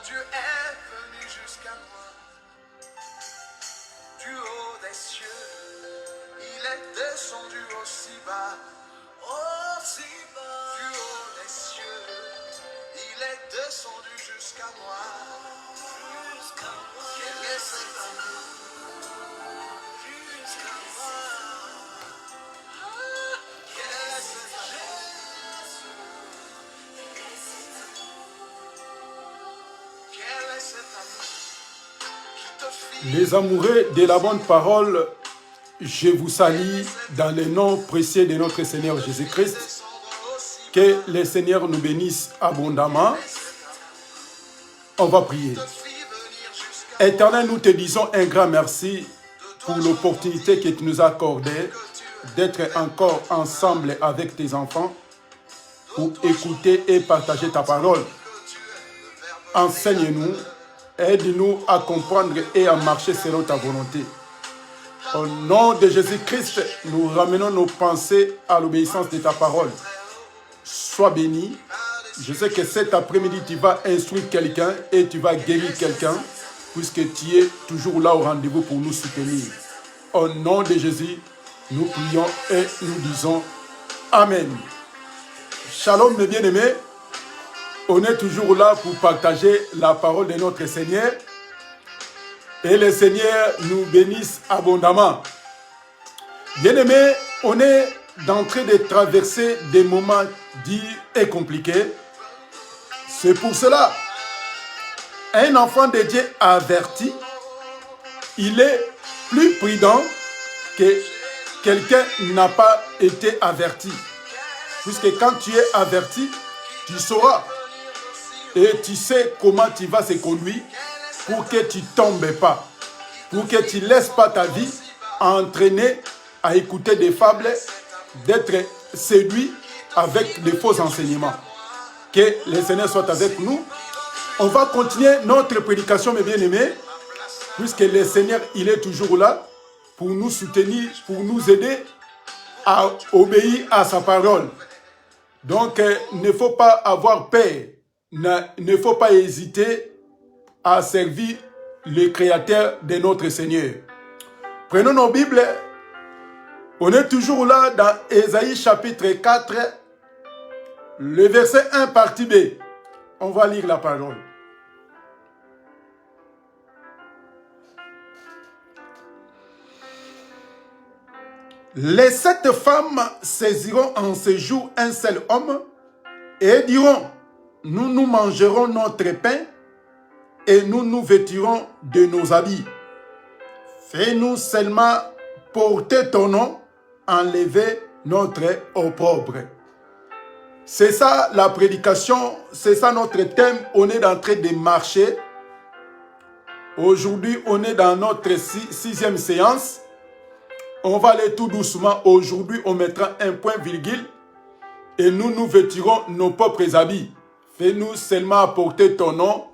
Dieu est venu jusqu'à moi, du haut des cieux, il est descendu aussi bas, du haut des cieux, il est descendu jusqu'à moi. Quel est cet amour? Jusqu'à moi. Quel est cet amour? Quel est cet amour qui te fit? Les amoureux de la bonne parole, je vous salue dans le nom précieux de notre Seigneur Jésus-Christ. Que le Seigneur nous bénisse abondamment. On va prier. Éternel, nous te disons un grand merci pour l'opportunité que tu nous as accordée d'être encore ensemble avec tes enfants pour écouter et partager ta parole. Enseigne-nous, aide-nous à comprendre et à marcher selon ta volonté. Au nom de Jésus-Christ, nous ramenons nos pensées à l'obéissance de ta parole. Sois béni. Je sais que cet après-midi, tu vas instruire quelqu'un et tu vas guérir quelqu'un, puisque tu es toujours là au rendez-vous pour nous soutenir. Au nom de Jésus, nous prions et nous disons Amen. Shalom mes bien-aimés. On est toujours là pour partager la parole de notre Seigneur. Et le Seigneur nous bénisse abondamment. Bien-aimés, on est en train de traverser des moments durs et compliqués. C'est pour cela, un enfant de Dieu averti, il est plus prudent que quelqu'un n'a pas été averti. Puisque quand tu es averti, tu sauras. Et tu sais comment tu vas se conduire pour que tu ne tombes pas. Pour que tu ne laisses pas ta vie entraîner à écouter des fables, d'être séduit avec des faux enseignements. Que le Seigneur soit avec nous. On va continuer notre prédication, mes bien-aimés, puisque le Seigneur, il est toujours là pour nous soutenir, pour nous aider à obéir à sa parole. Donc, il ne faut pas avoir peur, il ne faut pas hésiter à servir le Créateur de notre Seigneur. Prenons nos Bibles. On est toujours là dans Ésaïe chapitre 4, le verset 1 partie B. On va lire la parole. Les 7 femmes saisiront en ce jour un seul homme et diront, nous nous mangerons notre pain et nous nous vêtirons de nos habits. Fais-nous seulement porter ton nom, enlever notre opprobre. C'est ça la prédication, c'est ça notre thème. On est en train de marcher. Aujourd'hui, on est dans notre 6e séance. On va aller tout doucement. Aujourd'hui, on mettra un point virgule et nous nous vêtirons nos propres habits. Fais-nous seulement apporter ton nom,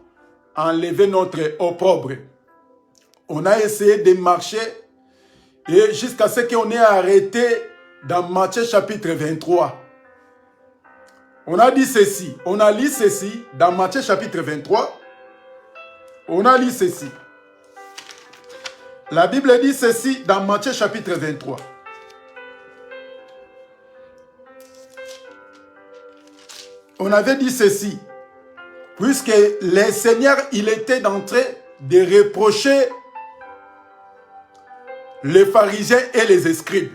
enlever notre opprobre. On a essayé de marcher et jusqu'à ce qu'on ait arrêté dans Matthieu chapitre 23. On a dit ceci, on a lu ceci dans Matthieu chapitre 23. On a lu ceci. La Bible dit ceci dans Matthieu chapitre 23. On avait dit ceci, puisque le Seigneur, il était en train de reprocher les pharisiens et les scribes,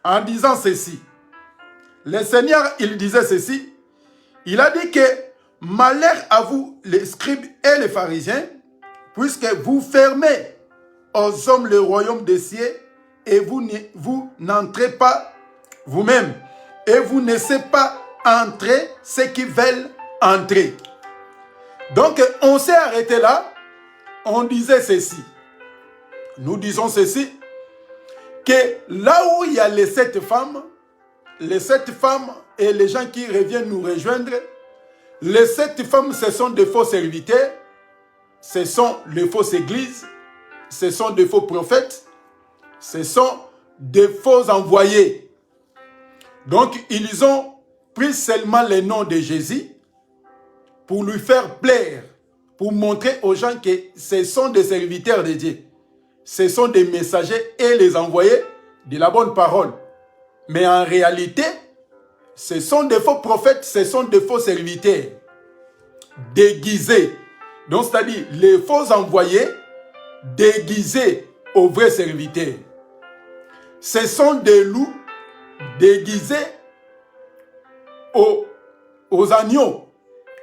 en disant ceci. Le Seigneur, il disait ceci. Il a dit que malheur à vous, les scribes et les pharisiens, puisque vous fermez aux hommes le royaume des cieux et vous n'entrez pas vous-même. Et vous ne laissez pas entrer ceux qui veulent entrer. Donc, on s'est arrêté là. On disait ceci. Nous disons ceci. Que là où il y a les 7 femmes et les gens qui reviennent nous rejoindre, les 7 femmes, ce sont des faux serviteurs, ce sont les fausses églises, ce sont des faux prophètes, ce sont des faux envoyés. Donc, ils ont pris seulement le nom de Jésus pour lui faire plaire, pour montrer aux gens que ce sont des serviteurs de Dieu. Ce sont des messagers et les envoyés de la bonne parole. Mais en réalité, ce sont des faux prophètes, ce sont des faux serviteurs déguisés. Donc, c'est-à-dire les faux envoyés déguisés aux vrais serviteurs. Ce sont des loups déguisés aux agneaux.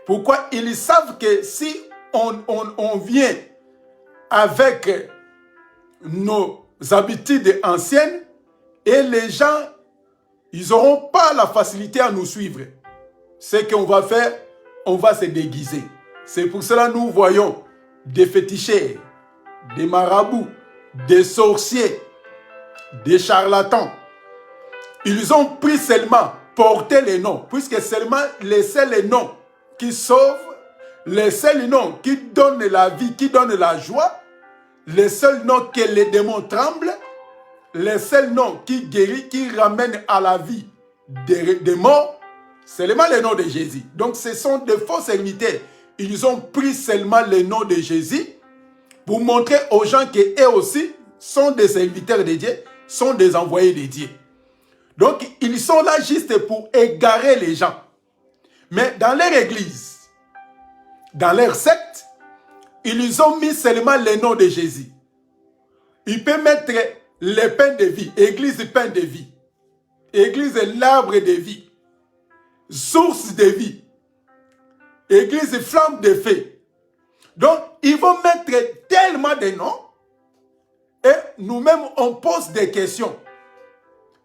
Pourquoi? Ils savent que si on vient avec nos habitudes anciennes, et les gens, ils n'auront pas la facilité à nous suivre. Ce qu'on va faire, on va se déguiser. C'est pour cela que nous voyons des féticheurs, des marabouts, des sorciers, des charlatans. Ils ont pris seulement, porté les noms, puisque seulement les seuls noms qui sauvent, les seuls noms qui donnent la vie, qui donnent la joie, les seuls noms que les démons tremblent, les seuls noms qui guérissent, qui ramènent à la vie des morts, seulement les noms de Jésus. Donc ce sont des faux serviteurs. Ils ont pris seulement le nom de Jésus pour montrer aux gens qu'eux aussi sont des serviteurs de Dieu, sont des envoyés de Dieu. Donc ils sont là juste pour égarer les gens. Mais dans leur église, dans leur secte, ils ont mis seulement le nom de Jésus. Ils peuvent mettre le pain de vie, église pain de vie, église l'arbre de vie, source de vie, église flamme de feu. Donc, ils vont mettre tellement de noms et nous-mêmes, on pose des questions.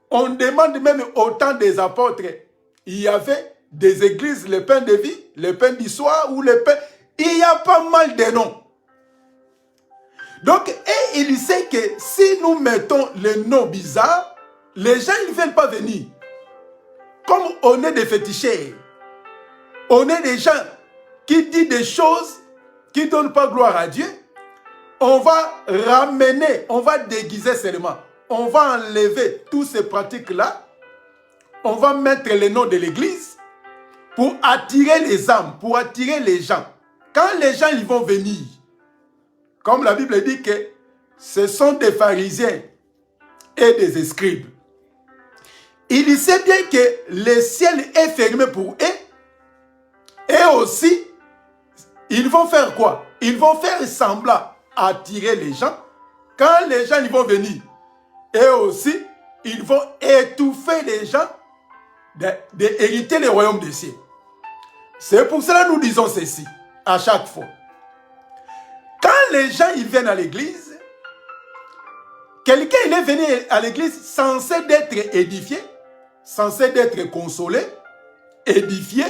On demande même au temps des apôtres, il y avait des églises, le pain de vie, le pain du soir ou le pain... Il y a pas mal de noms. Donc, et il sait que si nous mettons les noms bizarres, les gens ne veulent pas venir. Comme on est des féticheurs, on est des gens qui disent des choses qui ne donnent pas gloire à Dieu, on va ramener, on va déguiser seulement. On va enlever toutes ces pratiques-là, on va mettre le nom de l'église pour attirer les âmes, pour attirer les gens. Quand les gens ils vont venir, comme la Bible dit que ce sont des pharisiens et des scribes, il sait bien que le ciel est fermé pour eux et aussi, ils vont faire quoi? Ils vont faire semblant attirer les gens. Quand les gens ils vont venir, et aussi, ils vont étouffer les gens d'hériter le royaume des cieux. C'est pour cela que nous disons ceci à chaque fois. Quand les gens ils viennent à l'église, quelqu'un il est venu à l'église censé d'être édifié, censé d'être consolé, édifié,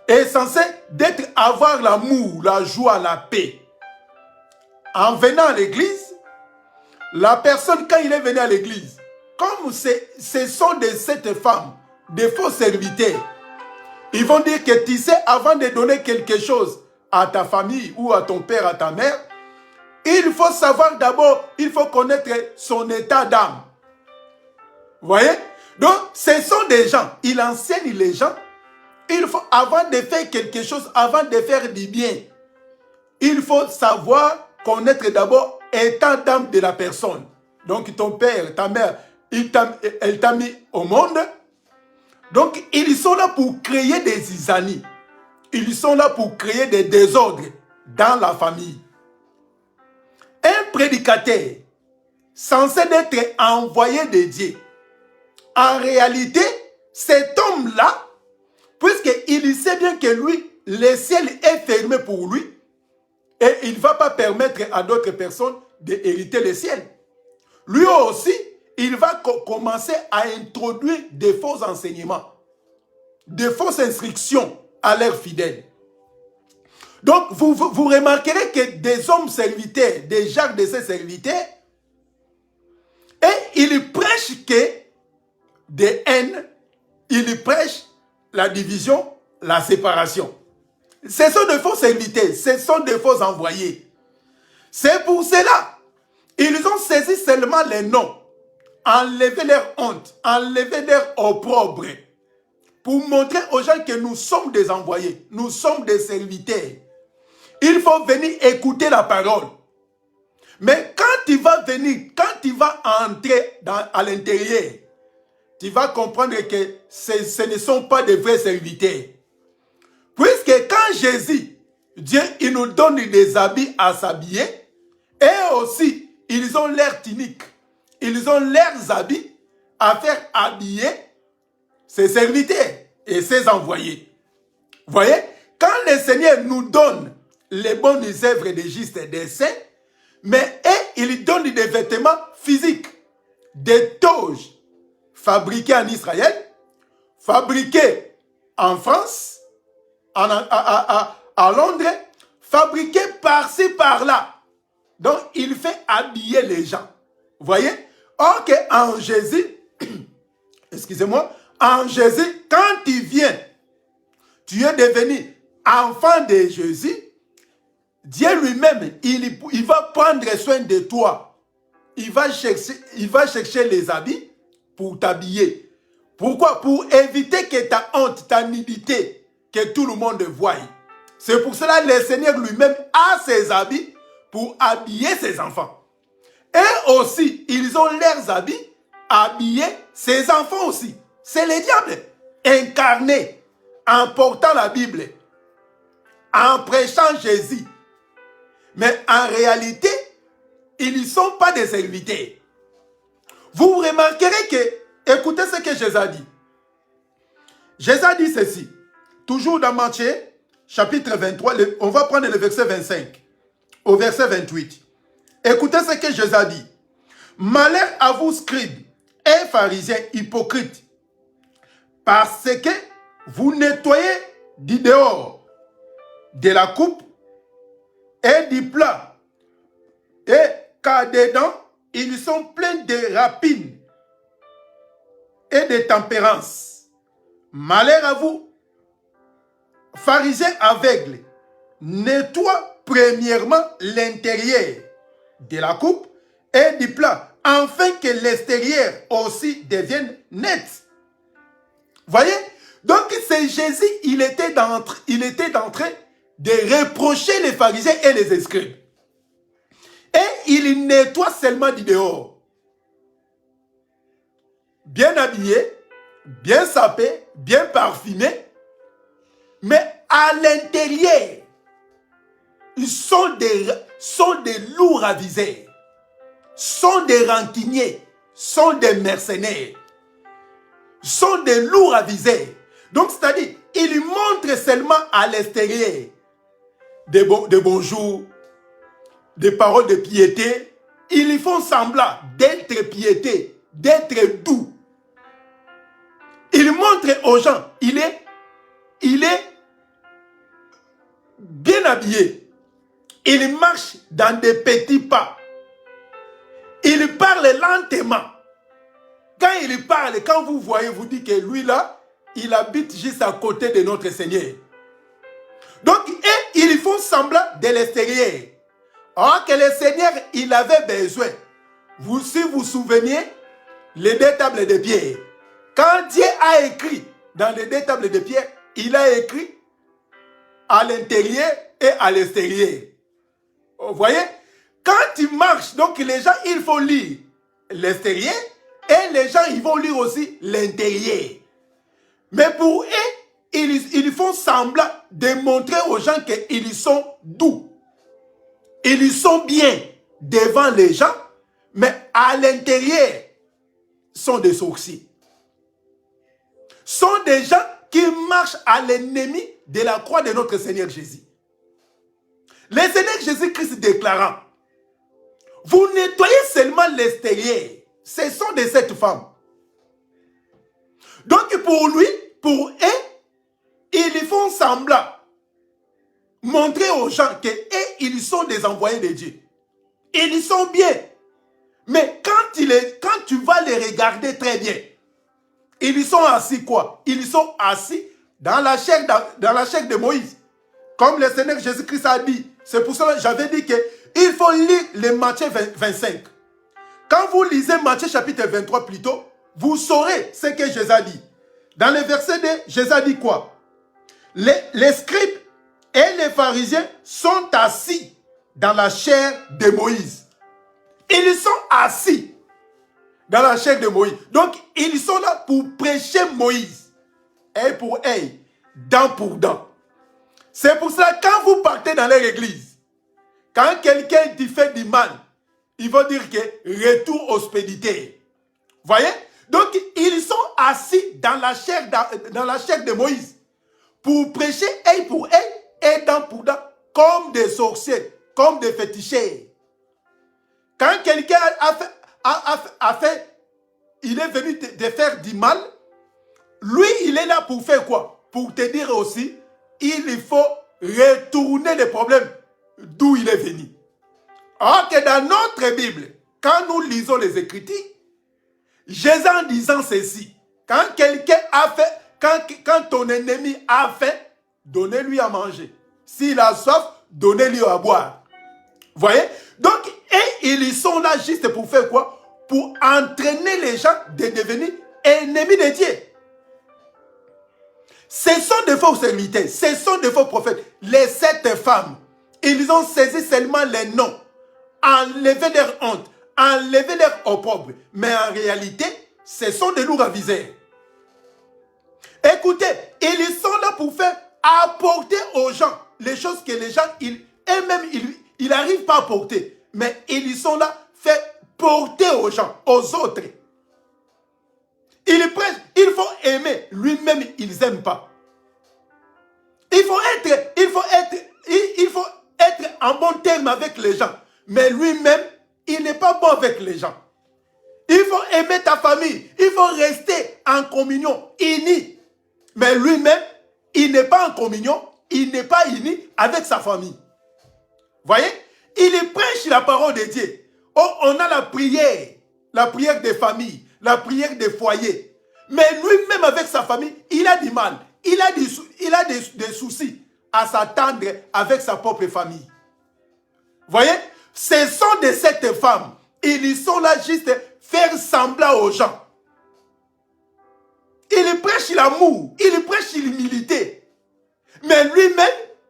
et censé d'être avoir l'amour, la joie, la paix. En venant à l'église, la personne, quand il est venu à l'église, comme ce sont cette femme, des faux serviteurs, ils vont dire que tu sais, avant de donner quelque chose à ta famille ou à ton père, à ta mère, il faut savoir d'abord, il faut connaître son état d'âme. Vous voyez? Donc, ce sont des gens, il enseigne les gens, il faut, avant de faire quelque chose, avant de faire du bien, il faut savoir connaître d'abord l'état d'âme de la personne. Donc, ton père, ta mère, elle t'a mis au monde. Donc, ils sont là pour créer des zizanies. Ils sont là pour créer des désordres dans la famille. Un prédicateur, censé être envoyé de Dieu, en réalité, cet homme-là, puisqu'il sait bien que lui, le ciel est fermé pour lui, et il ne va pas permettre à d'autres personnes d'hériter le ciel. Lui aussi, il va commencer à introduire des faux enseignements, des fausses instructions à leurs fidèles. Donc, vous remarquerez que des hommes serviteurs, des gens de ces serviteurs, et ils prêchent que des haines, ils prêchent la division, la séparation. Ce sont des faux serviteurs, ce sont des faux envoyés. C'est pour cela, ils ont saisi seulement les noms, enlevé leur honte, enlevé leur opprobre, pour montrer aux gens que nous sommes des envoyés, nous sommes des serviteurs. Il faut venir écouter la parole. Mais quand tu vas venir, quand tu vas entrer à l'intérieur, tu vas comprendre que ce ne sont pas de vrais serviteurs. Puisque quand Jésus, Dieu, il nous donne des habits à s'habiller, et aussi, ils ont leurs tuniques, ils ont leurs habits à faire habiller ses serviteurs et ses envoyés. Vous voyez, quand le Seigneur nous donne les bonnes œuvres de juste des saints, mais il donne des vêtements physiques, des toges fabriqués en Israël, fabriqués en France, à Londres, fabriqués par-ci, par-là. Donc, il fait habiller les gens. Vous voyez? Or qu'en Jésus, excusez-moi, en Jésus, quand tu viens, tu es devenu enfant de Jésus, Dieu lui-même, il va prendre soin de toi. Il va chercher les habits pour t'habiller. Pourquoi? Pour éviter que ta honte, ta nudité, que tout le monde voie. C'est pour cela que le Seigneur lui-même a ses habits pour habiller ses enfants. Et aussi, ils ont leurs habits habiller ses enfants aussi. C'est le diable incarné en portant la Bible, en prêchant Jésus. Mais en réalité, ils ne sont pas des serviteurs. Vous remarquerez que, écoutez ce que Jésus a dit. Jésus a dit ceci, toujours dans Matthieu, chapitre 23, on va prendre le verset 25 au verset 28. Écoutez ce que Jésus a dit. Malheur à vous, scribes et pharisiens hypocrites, parce que vous nettoyez du dehors de la coupe et du plat, et car dedans, ils sont pleins de rapines et de tempérance. Malheur à vous, pharisiens aveugles, nettoie premièrement l'intérieur de la coupe et du plat, afin que l'extérieur aussi devienne net. Voyez? Donc c'est Jésus, il était en train de reprocher les pharisiens et les scribes. Et il nettoie seulement du dehors. Bien habillé, bien sapé, bien parfumé, mais à l'intérieur, ils sont des lourds avisés, sont des rancuniers, sont des mercenaires, sont des lourds avisés. Donc, c'est-à-dire, ils montrent seulement à l'extérieur des bonjours, des paroles de piété. Ils font semblant d'être piété, d'être doux. Ils montrent aux gens, il est bien habillé. Il marche dans des petits pas. Il parle lentement. Quand il parle, quand vous voyez, vous dites que lui là, il habite juste à côté de notre Seigneur. Donc, ils font semblant de l'extérieur. Or que le Seigneur, il avait besoin. Si vous vous souvenez, les 2 tables de pierre. Quand Dieu a écrit dans les 2 tables de pierre, il a écrit à l'intérieur et à l'extérieur. Vous voyez? Quand tu marches, donc les gens, il faut lire l'extérieur et les gens, ils vont lire aussi l'intérieur. Mais pour eux, ils font semblant de montrer aux gens qu'ils sont doux. Ils sont bien devant les gens, mais à l'intérieur, sont des sorciers. Sont des gens qui marchent à l'ennemi de la croix de notre Seigneur Jésus. Le Seigneur Jésus-Christ déclarant, vous nettoyez seulement l'extérieur. Ce sont de cette femme. Donc pour lui, pour eux, ils font semblant. Montrer aux gens qu'ils sont des envoyés de Dieu. Ils sont bien. Mais quand tu vas les regarder très bien, ils sont assis quoi? Ils sont assis dans la chair de Moïse. Comme le Seigneur Jésus-Christ a dit. C'est pour cela que j'avais dit qu'il faut lire le Matthieu 25. Quand vous lisez Matthieu chapitre 23 plutôt, vous saurez ce que Jésus a dit. Dans le verset 2, Jésus a dit quoi? Les scribes Et les pharisiens sont assis dans la chair de Moïse. Ils sont assis dans la chair de Moïse. Donc, ils sont là pour prêcher Moïse. Et pour eux, dent pour dent. C'est pour cela, quand vous partez dans leur église, quand quelqu'un te fait du mal, il va dire que retour hospitalier. Voyez? Donc, ils sont assis dans la chair de Moïse pour prêcher œil pour œil et dent pour dent, comme des sorciers, comme des féticheurs. Quand quelqu'un il est venu te faire du mal, lui, il est là pour faire quoi? Pour te dire aussi, il faut retourner les problèmes d'où il est venu. Alors que dans notre Bible, quand nous lisons les Écritures, Jésus en disant ceci, quand quelqu'un a fait, quand ton ennemi a faim, donnez-lui à manger. S'il a soif, donnez-lui à boire. Voyez? Donc, et ils sont là juste pour faire quoi? Pour entraîner les gens de devenir ennemis de Dieu. Ce sont des faux serviteurs, ce sont des faux prophètes. Les 7 femmes, ils ont saisi seulement les noms, enlevé leur honte, enlevé leur opprobre. Mais en réalité, ce sont des loups avisés. Écoutez, ils sont là pour faire apporter aux gens les choses que les gens, eux-mêmes, ils n'arrivent pas à porter. Mais ils sont là pour faire porter aux gens, aux autres. Ils prêchent, il faut aimer. Lui-même, ils n'aiment pas. Il faut être en bon terme avec les gens. Mais lui-même, il n'est pas bon avec les gens. Il faut aimer ta famille. Il faut rester en communion, uni. Mais lui-même, il n'est pas en communion, il n'est pas uni avec sa famille. Voyez? Il prêche la parole de Dieu. Oh, on a la prière des familles, la prière des foyers. Mais lui-même avec sa famille, il a du mal. Il a des soucis à s'attendre avec sa propre famille. Voyez? Ce sont de cette femme. Ils sont là juste faire semblant aux gens. Il prêche l'amour, il prêche l'humilité. Mais lui-même,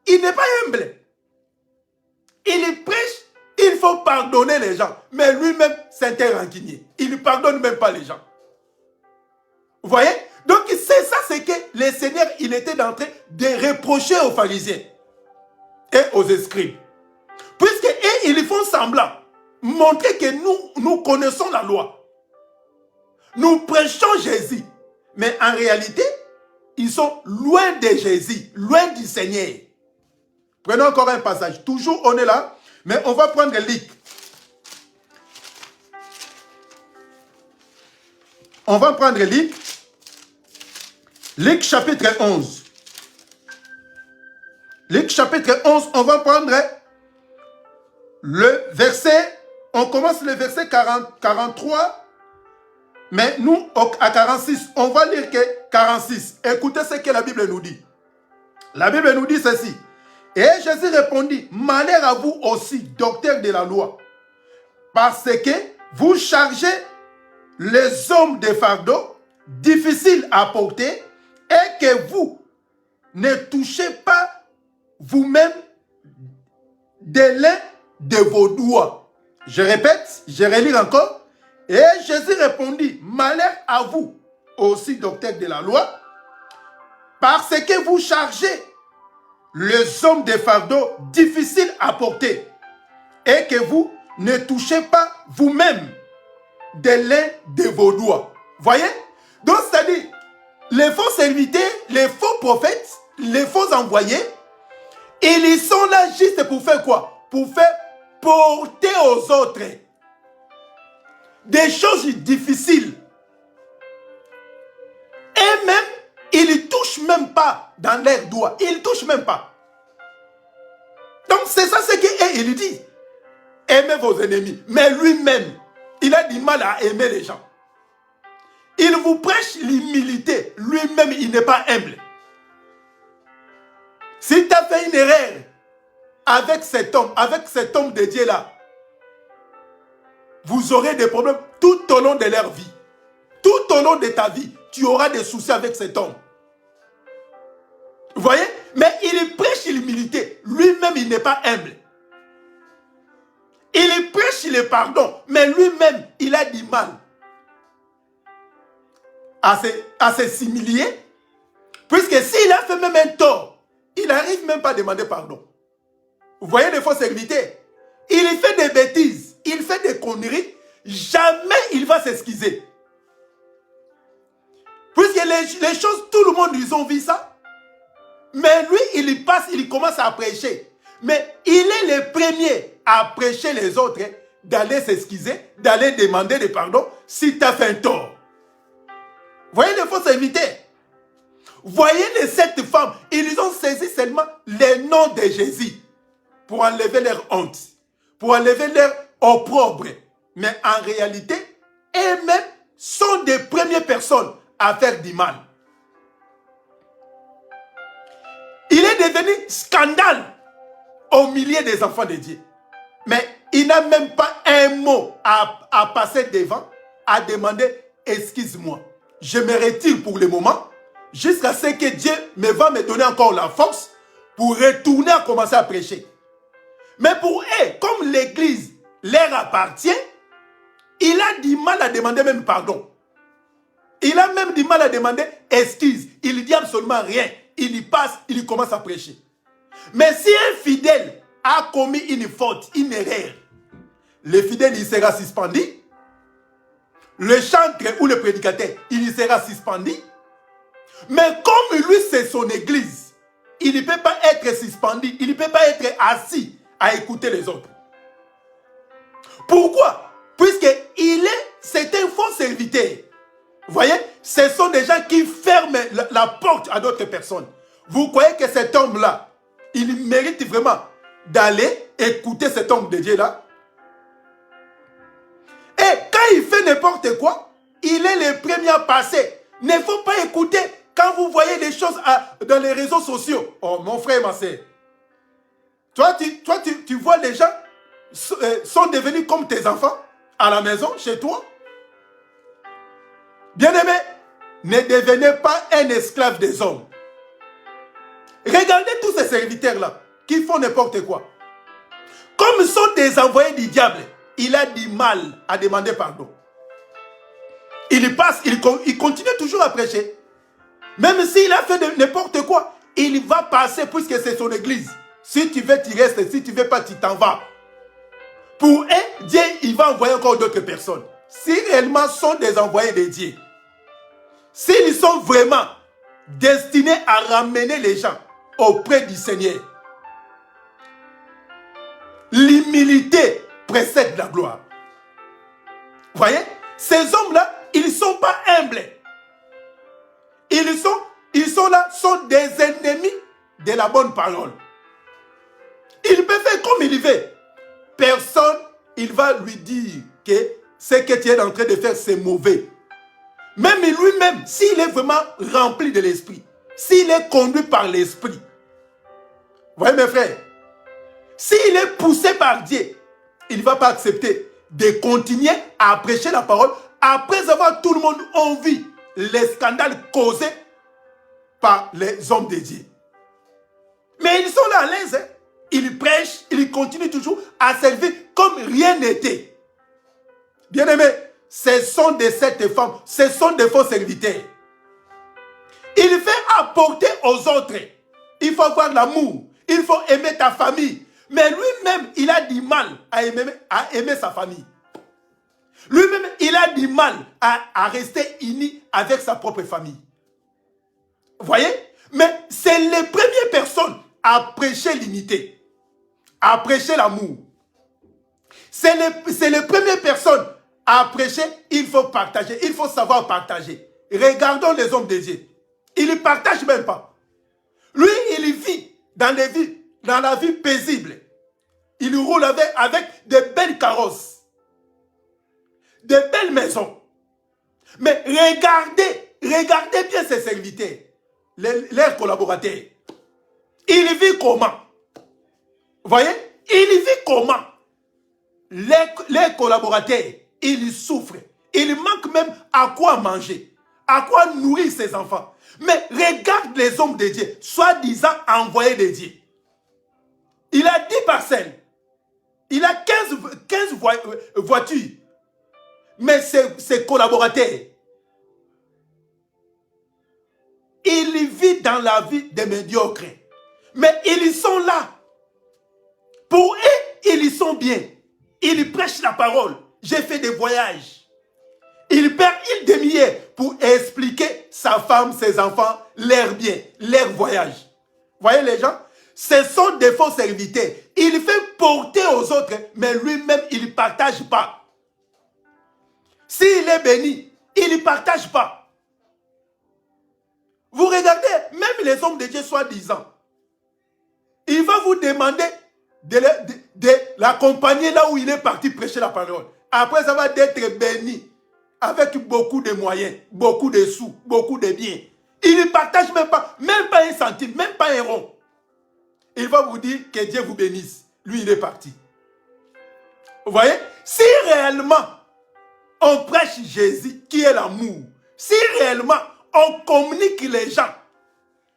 il n'est pas humble. Il prêche, il faut pardonner les gens. Mais lui-même, c'est un rancunier. Il ne pardonne même pas les gens. Vous voyez? Donc, c'est ça, c'est que le Seigneur, il était en train de reprocher aux pharisiens et aux scribes. Puisque ils font semblant, montrer que nous connaissons la loi. Nous prêchons Jésus. Mais en réalité, ils sont loin de Jésus, loin du Seigneur. Prenons encore un passage. Toujours, on est là, mais on va prendre Luc. On va prendre Luc. Luc chapitre 11. Luc chapitre 11, on va prendre le verset, on commence le verset 43, mais nous, à 46, on va lire que 46. Écoutez ce que la Bible nous dit. La Bible nous dit ceci. Et Jésus répondit, malheur à vous aussi, docteurs de la loi, parce que vous chargez les hommes de fardeaux difficiles à porter et que vous ne touchez pas vous-même de l'un de vos doigts. Je répète, je relis encore. Et Jésus répondit, malheur à vous aussi, docteurs de la loi, parce que vous chargez les hommes de fardeaux difficiles à porter et que vous ne touchez pas vous-même de l'un de vos doigts. Voyez? Donc, c'est-à-dire, les faux serviteurs, les faux prophètes, les faux envoyés, ils sont là juste pour faire quoi? Pour faire porter aux autres des choses difficiles. Et même, ils ne touchent même pas dans leurs doigts. Ils ne touchent même pas. Donc, c'est ça ce qu'il dit. Aimez vos ennemis. Mais lui-même, il a du mal à aimer les gens. Il vous prêche l'humilité. Lui-même, il n'est pas humble. Si tu as fait une erreur avec cet homme de Dieu-là, vous aurez des problèmes tout au long de leur vie. Tout au long de ta vie, tu auras des soucis avec cet homme. Vous voyez? Mais il prêche l'humilité. Lui-même, il n'est pas humble. Il prêche le pardon, mais lui-même, il a du mal à se s'humilier. Puisque s'il a fait même un tort, il n'arrive même pas à demander pardon. Vous voyez les fausses serviteurs? Il fait des bêtises, il fait des conneries, jamais il va s'excuser. Puisque les choses, tout le monde, ils ont vu ça. Mais lui, il passe, il commence à prêcher. Mais il est le premier à prêcher les autres, d'aller s'excuser, d'aller demander des pardons si tu as fait un tort. Vous voyez les fausses serviteurs? Voyez les 7 femmes, ils ont saisi seulement les noms de Jésus pour enlever leur honte, pour enlever leur opprobre. Mais en réalité, elles-mêmes sont des premières personnes à faire du mal. Il est devenu scandale au milieu des enfants de Dieu. Mais il n'a même pas un mot à passer devant, à demander « Excuse-moi, je me retire pour le moment » jusqu'à ce que Dieu va me donner encore la force pour retourner à commencer à prêcher. Mais pour eux, comme l'église leur appartient, il a du mal à demander même pardon. Il a même du mal à demander excuse. Il ne dit absolument rien. Il y passe, il commence à prêcher. Mais si un fidèle a commis une faute, une erreur, le fidèle, il sera suspendu. Le chantre ou le prédicateur, il sera suspendu. Mais comme lui, c'est son église, il ne peut pas être suspendu, il ne peut pas être assis à écouter les autres. Pourquoi? Puisqu'il c'est un faux serviteur. Vous voyez, ce sont des gens qui ferment la porte à d'autres personnes. Vous croyez que cet homme-là, il mérite vraiment d'aller écouter cet homme de Dieu-là? Et quand il fait n'importe quoi, il est le premier à passer. Il ne faut pas écouter quand vous voyez des choses dans les réseaux sociaux. Oh, mon frère, ma soeur. Toi, tu vois les gens sont devenus comme tes enfants à la maison, chez toi. Bien-aimé, ne devenez pas un esclave des hommes. Regardez tous ces serviteurs-là qui font n'importe quoi. Comme ils sont des envoyés du diable, il a du mal à demander pardon. Il passe, il continue toujours à prêcher. Même s'il a fait n'importe quoi, il va passer puisque c'est son église. Si tu veux, tu restes. Si tu ne veux pas, tu t'en vas. Pour eux, Dieu, il va envoyer encore d'autres personnes. Si réellement sont des envoyés de Dieu, s'ils sont vraiment destinés à ramener les gens auprès du Seigneur, l'humilité précède la gloire. Vous voyez, ces hommes-là, ils ne sont pas humbles. Ils sont là, sont des ennemis de la bonne parole. Il peut faire comme il veut. Personne, il va lui dire que ce que tu es en train de faire, c'est mauvais. Même lui-même, s'il est vraiment rempli de l'esprit, s'il est conduit par l'esprit, vous voyez mes frères, s'il est poussé par Dieu, il ne va pas accepter de continuer à prêcher la parole après avoir tout le monde envie les scandales causés par les hommes de Dieu. Mais ils sont là à l'aise. Hein? Ils prêchent, ils continuent toujours à servir comme rien n'était. Bien-aimés, ce sont des sept femmes, ce sont des faux serviteurs. Il fait apporter aux autres. Il faut avoir l'amour, il faut aimer ta famille. Mais lui-même, il a du mal à aimer sa famille. Lui-même, il a du mal à rester uni avec sa propre famille. Vous voyez? Mais c'est les premières personnes à prêcher l'unité, à prêcher l'amour. C'est les premières personnes à prêcher, il faut partager, il faut savoir partager. Regardons les hommes de Dieu. Ils ne partagent même pas. Lui, il vit dans la vie paisible. Il roule avec de belles carrosses, de belles maisons. Mais regardez bien ses serviteurs, leurs collaborateurs. Il vit comment? Vous voyez? Il vit comment? Les collaborateurs, ils souffrent. Ils manquent même à quoi manger, à quoi nourrir ses enfants. Mais regarde les hommes de Dieu, soi-disant envoyés de Dieu. Il a 10 parcelles. Il a 15 voitures. Mais ses collaborateurs, ils vivent dans la vie des médiocres. Mais ils sont là. Pour eux, ils sont bien. Ils prêchent la parole. J'ai fait des voyages. Il perd une demi-heure pour expliquer sa femme, ses enfants, leur bien, leur voyage. Voyez les gens? Ce sont des faux serviteurs. Il fait porter aux autres, mais lui-même, il ne partage pas. S'il est béni, il ne partage pas. Vous regardez, même les hommes de Dieu soi-disant, il va vous demander de l'accompagner là où il est parti prêcher la parole. Après, ça va être béni. Avec beaucoup de moyens, beaucoup de sous, beaucoup de biens. Il ne partage même pas un centime, même pas un rond. Il va vous dire que Dieu vous bénisse. Lui, il est parti. Vous voyez? Si réellement on prêche Jésus, qui est l'amour, si réellement on communique les gens,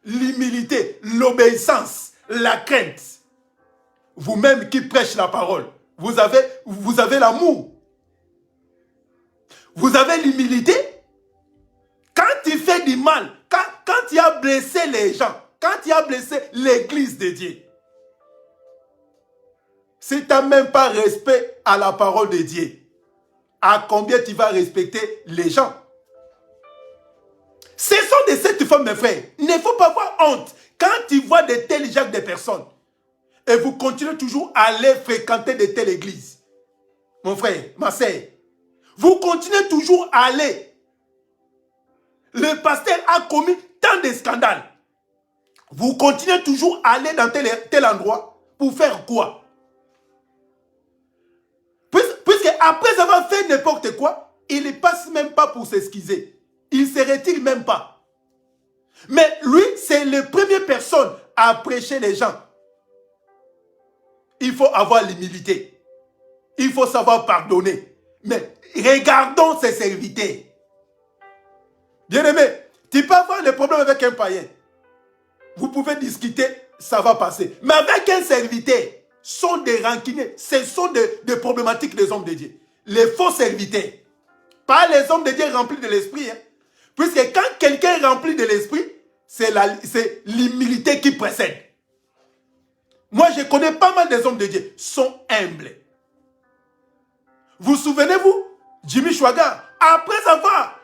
l'humilité, l'obéissance, la crainte, vous-même qui prêchez la parole, vous avez l'amour. Vous avez l'humilité. Quand tu fais du mal, quand tu as blessé les gens, quand tu as blessé l'église de Dieu, si tu n'as même pas respect à la parole de Dieu, à combien tu vas respecter les gens? Ce sont de cette forme, mes frères. Il ne faut pas avoir honte quand tu vois de tels gens de personnes et vous continuez toujours à aller fréquenter de telles églises. Mon frère, ma sœur, vous continuez toujours à aller. Le pasteur a commis tant de scandales. Vous continuez toujours à aller dans tel endroit pour faire quoi? Puisque après avoir fait n'importe quoi, il ne passe même pas pour s'excuser. Il ne se retire même pas. Mais lui, c'est la première personne à prêcher les gens. Il faut avoir l'humilité. Il faut savoir pardonner. Mais regardons ses serviteurs. Bien-aimé, tu peux avoir des problèmes avec un païen. Vous pouvez discuter, ça va passer. Mais avec un serviteur, sont des rancuniers. Ce sont des problématiques des hommes de Dieu. Les faux serviteurs. Pas les hommes de Dieu remplis de l'esprit. Hein. Puisque quand quelqu'un est rempli de l'esprit, c'est l'humilité qui précède. Moi, je connais pas mal des hommes de Dieu. Sont humbles. Vous souvenez-vous, Jimmy Swaggart, après avoir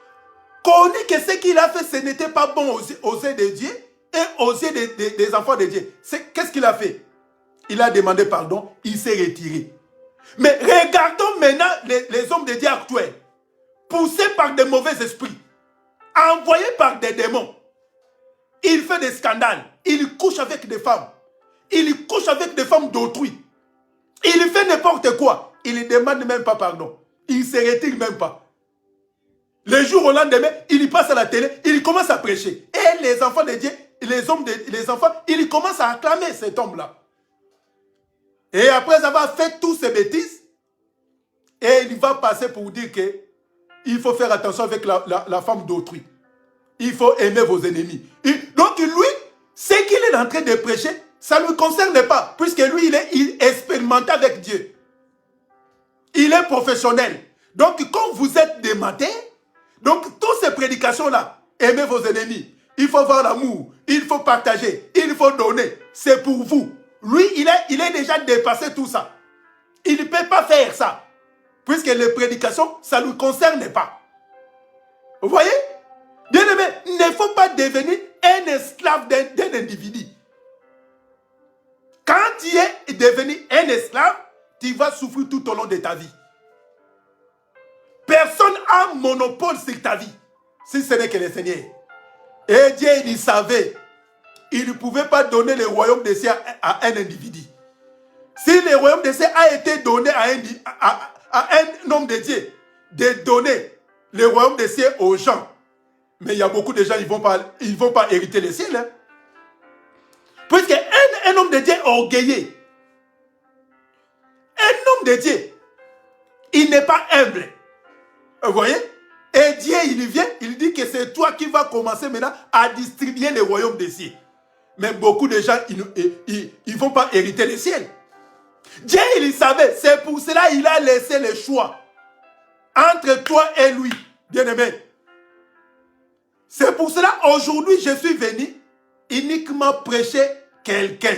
connu que ce qu'il a fait, ce n'était pas bon aux yeux de Dieu et aux yeux des enfants de Dieu. Qu'est-ce qu'il a fait? Il a demandé pardon, il s'est retiré. Mais regardons maintenant les hommes de Dieu actuels, poussés par des mauvais esprits, envoyés par des démons. Il fait des scandales, il couche avec des femmes, il couche avec des femmes d'autrui, il fait n'importe quoi. Il ne demande même pas pardon. Il ne se retire même pas. Le jour au lendemain, il passe à la télé, il commence à prêcher. Et les enfants de Dieu, les enfants, ils commencent à acclamer cet homme-là. Et après avoir fait toutes ces bêtises, et il va passer pour dire qu'il faut faire attention avec la femme d'autrui. Il faut aimer vos ennemis. Donc lui, ce qu'il est en train de prêcher, ça ne le concerne pas, puisque lui, il est expérimenté avec Dieu. Il est professionnel. Donc, quand vous êtes dématé, donc toutes ces prédications-là, aimez vos ennemis, il faut avoir l'amour, il faut partager, il faut donner, c'est pour vous. Lui, il est déjà dépassé tout ça. Il ne peut pas faire ça, puisque les prédications, ça ne le concerne pas. Vous voyez? Bien aimé, il ne faut pas devenir un esclave d'un individu. Quand tu es devenu un esclave, tu vas souffrir tout au long de ta vie. Personne n'a monopole sur ta vie, si ce n'est que le Seigneur. Et Dieu, il savait, il ne pouvait pas donner le royaume des cieux à un individu. Si le royaume des cieux a été donné à un homme de Dieu, de donner le royaume des cieux aux gens, mais il y a beaucoup de gens, ils ne vont pas hériter le ciel. Hein? Puisque un homme de Dieu orgueilleux, un homme de Dieu, il n'est pas humble. Vous voyez? Et Dieu, il vient, il dit que c'est toi qui vas commencer maintenant à distribuer les royaumes des cieux. Mais beaucoup de gens, ils ne vont pas hériter les ciels. Dieu, il savait. C'est pour cela qu'il a laissé le choix entre toi et lui. Bien-aimé. C'est pour cela, aujourd'hui, je suis venu uniquement prêcher quelqu'un.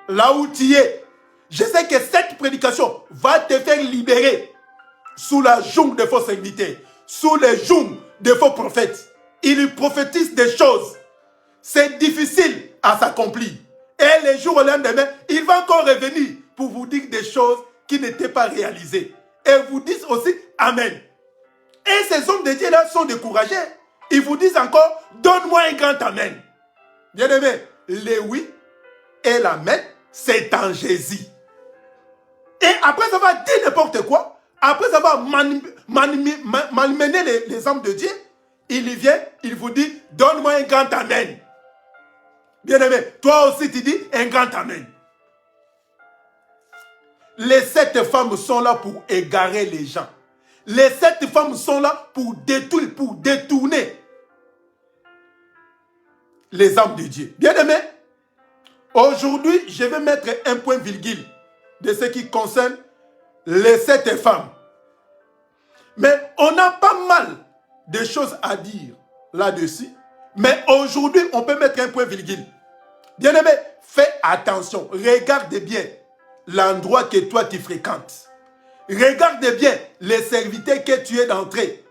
Là où tu es. Je sais que cette prédication va te faire libérer sous la jungle des faux serviteurs, sous les jungles des faux prophètes. Ils prophétisent des choses. C'est difficile à s'accomplir. Et les jours au lendemain, il va encore revenir pour vous dire des choses qui n'étaient pas réalisées. Et vous disent aussi Amen. Et ces hommes de Dieu-là sont découragés. Ils vous disent encore, donne-moi un grand Amen. Bien-aimé, les oui et l'Amen, c'est en Jésus. Et après avoir dit n'importe quoi, après avoir malmené les hommes de Dieu, il vient, il vous dit, donne-moi un grand Amen. Bien-aimé, toi aussi tu dis un grand Amen. Les 7 femmes sont là pour égarer les gens. Les 7 femmes sont là pour détruire, pour détourner les âmes de Dieu. Bien-aimé, aujourd'hui, je vais mettre un point virgule de ce qui concerne les 7 femmes. Mais on a pas mal de choses à dire là-dessus. Mais aujourd'hui, on peut mettre un point virgule. Bien-aimé, fais attention. Regarde bien l'endroit que toi tu fréquentes. Regarde bien les serviteurs que tu es d'entrée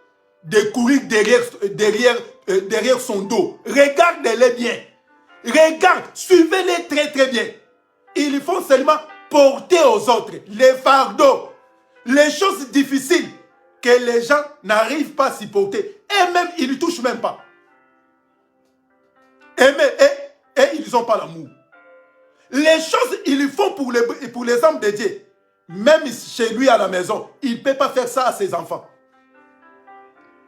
de courir derrière son dos. Regarde-les bien. Regarde, suivez-les très très bien. Il faut seulement porter aux autres les fardeaux, les choses difficiles que les gens n'arrivent pas à s'y porter. Et même, ils ne touchent même pas. Et ils n'ont pas l'amour. Les choses, ils le font pour les hommes de Dieu. Même chez lui à la maison, il ne peut pas faire ça à ses enfants.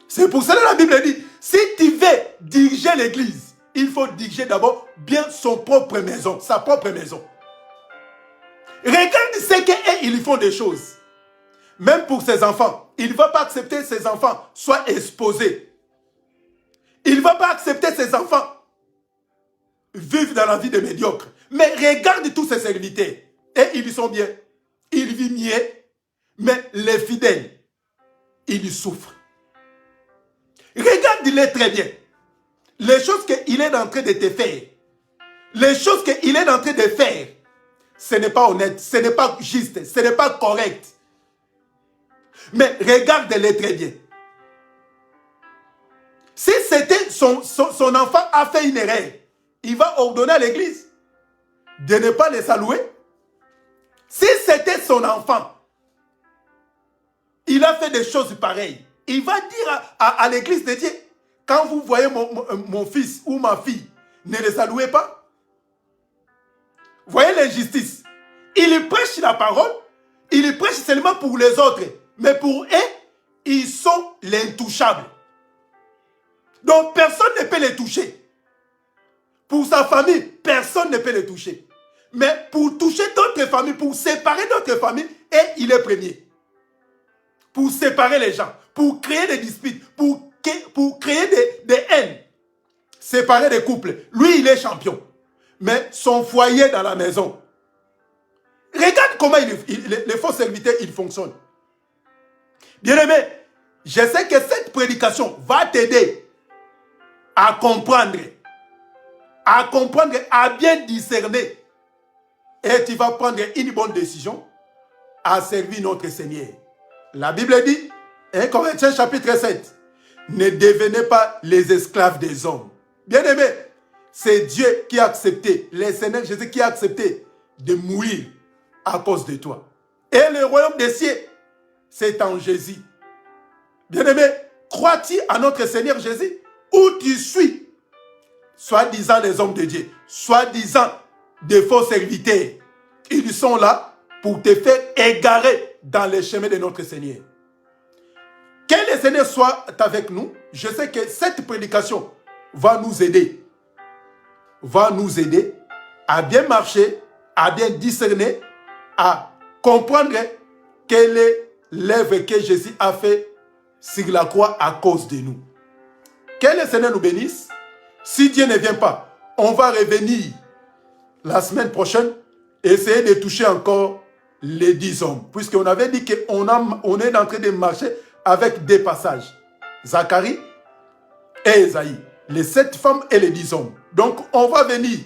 C'est pour cela que la Bible dit, si tu veux diriger l'église, il faut diriger d'abord bien son propre maison, sa propre maison. Regarde ce qu'ils font des choses. Même pour ses enfants, il ne va pas accepter que ses enfants soient exposés. Il ne va pas accepter que ses enfants vivent dans la vie de médiocres. Mais regarde tous ces serviteurs. Et ils sont bien. Ils vivent mieux. Mais les fidèles, ils souffrent. Regarde-les très bien. Les choses qu'il est en train de te faire. Les choses qu'il est en train de faire. Ce n'est pas honnête. Ce n'est pas juste. Ce n'est pas correct. Mais regarde-les très bien. Si c'était son enfant a fait une erreur, il va ordonner à l'église de ne pas les saluer. Si c'était son enfant, il a fait des choses pareilles. Il va dire à l'église de Dieu, quand vous voyez mon fils ou ma fille, ne les saluez pas. Voyez l'injustice. Il prêche la parole, il prêche seulement pour les autres. Mais pour eux, ils sont les intouchables. Donc personne ne peut les toucher. Pour sa famille, personne ne peut les toucher. Mais pour toucher d'autres familles, pour séparer d'autres familles, et il est premier. Pour séparer les gens, pour créer des disputes, pour créer des haines, séparer des couples. Lui, il est champion. Mais son foyer dans la maison. Regarde comment les faux serviteurs, ils fonctionnent. Bien-aimé, je sais que cette prédication va t'aider à comprendre, à bien discerner. Et tu vas prendre une bonne décision à servir notre Seigneur. La Bible dit, 1 Corinthiens chapitre 7, ne devenez pas les esclaves des hommes. Bien-aimé, c'est Dieu qui a accepté, le Seigneur Jésus qui a accepté de mourir à cause de toi. Et le royaume des cieux, c'est en Jésus. Bien-aimé, crois-tu à notre Seigneur Jésus ou tu suis, soi-disant les hommes de Dieu, soi-disant des faux serviteurs? Ils sont là pour te faire égarer dans les chemins de notre Seigneur. Que le Seigneur soit avec nous. Je sais que cette prédication va nous aider. Va nous aider à bien marcher, à bien discerner, à comprendre quelle est l'œuvre que Jésus a fait sur la croix à cause de nous. Que le Seigneur nous bénisse. Si Dieu ne vient pas, on va revenir la semaine prochaine et essayer de toucher encore les 10 hommes. Puisqu'on avait dit qu'on est en train de marcher avec des passages. Zacharie et Esaïe. Les 7 femmes et les 10 hommes. Donc on va venir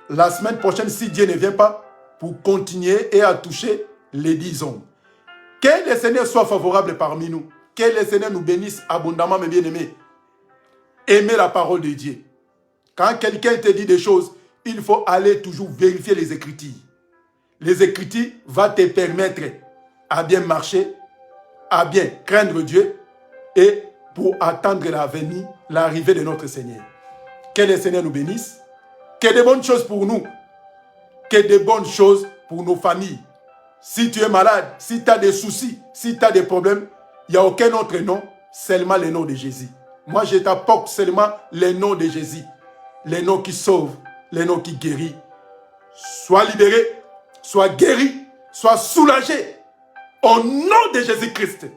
la semaine prochaine, si Dieu ne vient pas, pour continuer et à toucher les 10 hommes. Que le Seigneur soit favorable parmi nous. Que le Seigneur nous bénisse abondamment, mes bien-aimés. Aimez la parole de Dieu. Quand quelqu'un te dit des choses, il faut aller toujours vérifier les Écritures. Les Écritures vont te permettre à bien marcher, à bien craindre Dieu et pour attendre l'avenir, l'arrivée de notre Seigneur. Que le Seigneur nous bénisse. Que de bonnes choses pour nous. Que de bonnes choses pour nos familles. Si tu es malade, si tu as des soucis, si tu as des problèmes, il n'y a aucun autre nom, seulement le nom de Jésus. Moi, je t'apporte seulement le nom de Jésus. Le nom qui sauve, le nom qui guérit. Sois libéré, sois guéri, sois soulagé. Au nom de Jésus-Christ.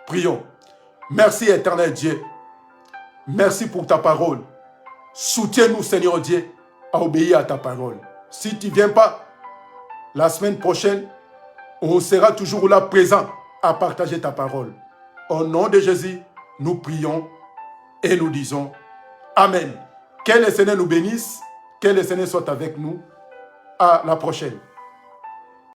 Prions. Merci, éternel Dieu. Merci pour ta parole. Soutiens-nous, Seigneur Dieu, à obéir à ta parole. Si tu ne viens pas, la semaine prochaine, on sera toujours là présent à partager ta parole. Au nom de Jésus, nous prions et nous disons Amen. Que le Seigneur nous bénisse, que le Seigneur soit avec nous. À la prochaine.